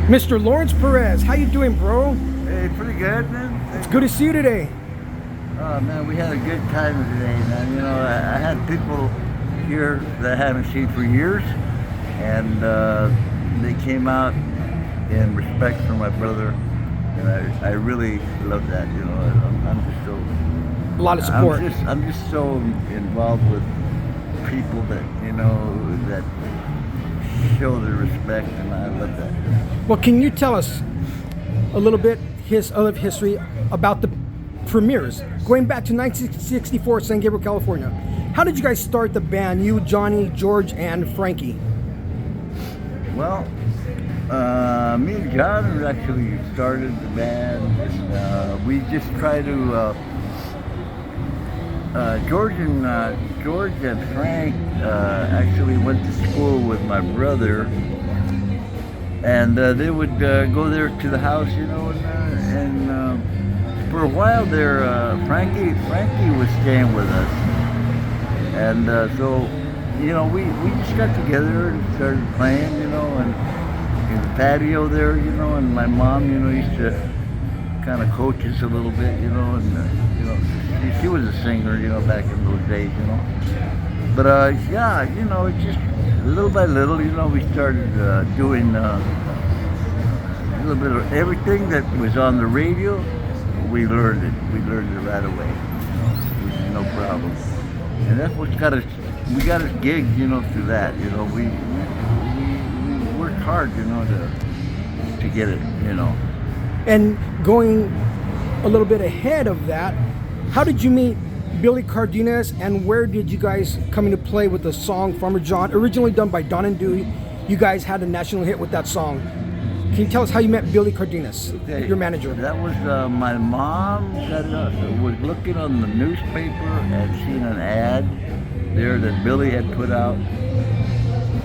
Mr. Lawrence Perez, how you doing, bro? Hey, pretty good, man. It's good to see you today. Oh, man, we had a good time today, man. You know, I had people here that I haven't seen for years, and they came out in respect for my brother, and I really love that. You know, I'm just so... A lot of support. I'm just so involved with people that, you know, that show their respect, and I love that. Well, can you tell us a little bit of history about the premieres? Going back to 1964, San Gabriel, California. How did you guys start the band, you, Johnny, George, and Frankie? Well, me and John actually started the band, and we just try to... George and Frank actually went to school with my brother, and they would go there to the house, you know, and for a while there, Frankie was staying with us, and so, you know, we just got together and started playing, you know, and in the patio there, you know, and my mom, you know, used to kind of coach us a little bit, you know, and you know, she was a singer, you know, back in those days, you know. But yeah, you know, just little by little, you know, we started doing a little bit of everything that was on the radio. We learned it. We learned it right away. You know, no problem. And that's what got us. We got us gigs, you know, through that. You know, we worked hard, you know, to get it, you know. And going a little bit ahead of that, how did you meet Billy Cardenas, and where did you guys come into play with the song Farmer John, originally done by Don and Dewey? You guys had a national hit with that song. Can you tell us how you met Billy Cardenas, your manager? That was my mom was looking on the newspaper and seen an ad there that Billy had put out.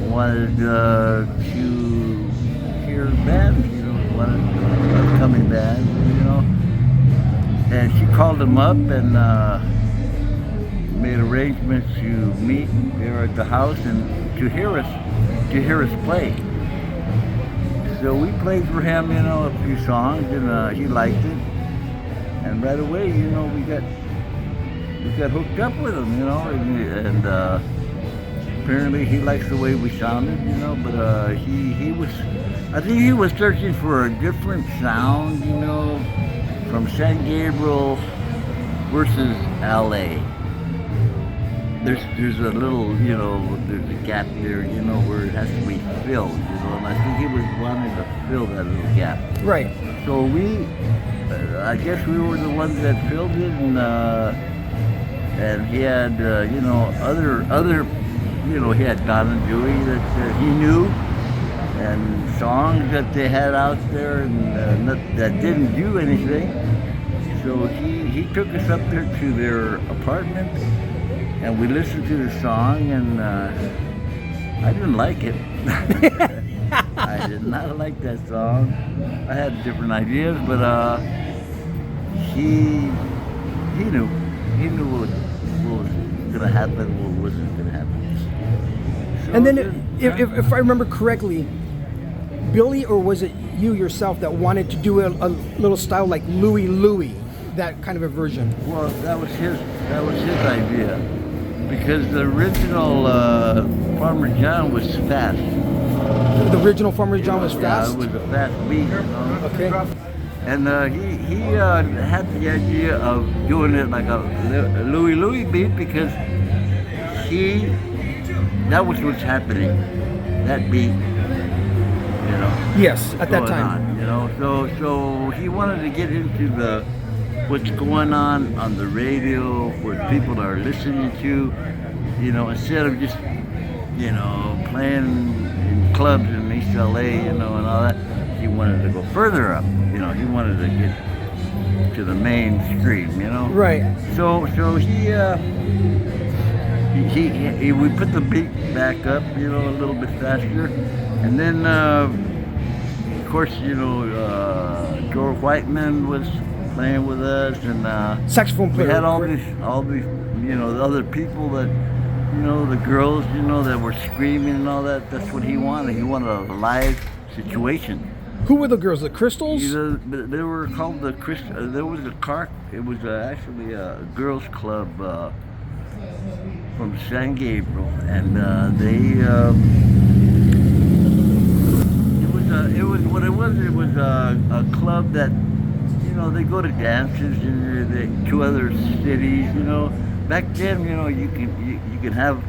Wanted to hear bands, you know, wanted upcoming bands, you know. And she called him up and made arrangements to meet there at the house and to hear us play. So we played for him, you know, a few songs, and he liked it. And right away, you know, we got hooked up with him, you know, and apparently he likes the way we sounded, you know. But I think he was searching for a different sound, you know, from San Gabriel versus LA. There's a little, you know, there's a gap there, you know, where it has to be filled, you know, and I think he was wanting to fill that little gap. Right. So I guess we were the ones that filled it, and he had, you know, other, you know, he had Don and Dewey that he knew, and songs that they had out there and that didn't do anything. So he took us up there to their apartment, and we listened to the song, and I didn't like it. I did not like that song. I had different ideas, but he knew what was gonna happen, what wasn't gonna happen. So and then, if I remember correctly, Billy, or was it you yourself that wanted to do a little style like Louie Louie, that kind of a version? Well, that was his idea, because the original Farmer John was fast. The original Farmer John was fast? Yeah, it was a fast beat. Okay. And he had the idea of doing it like a Louie Louie beat, because that was what's happening, that beat, you know. Yes, at that time. On, you know, so he wanted to get into what's going on the radio, what people are listening to, you know, instead of just, you know, playing in clubs in East LA, you know, and all that. He wanted to go further up, you know. He wanted to get to the mainstream, you know. Right. So we put the beat back up, you know, a little bit faster, and then of course, you know, George Whiteman was playing with us, and saxophone player. We had all these, you know, the other people that, you know, the girls, you know, that were screaming and all that. That's what he wanted. He wanted a live situation. Who were the girls? The Crystals? They were called the Chris. There was a car. It was actually a girls' club from San Gabriel, and it was what it was. It was a club that they go to dances to other cities. Back then you can have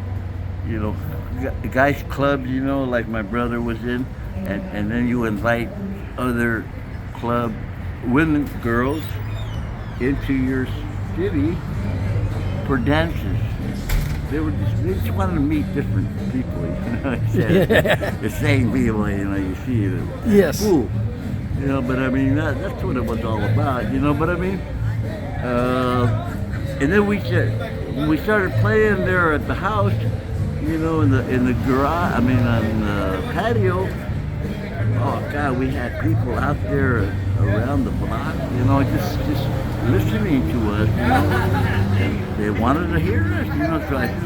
guys clubs. Like my brother was in, and then you invite other club women girls into your city for dances. They just wanted to meet different people, the same people, you see it. Yes. Cool. But I mean, that's what it was all about, but I mean, and then when we started playing there at the house, in the garage, on the patio, oh God, we had people out there around the block, just listening to us, and they wanted to hear us, so I said,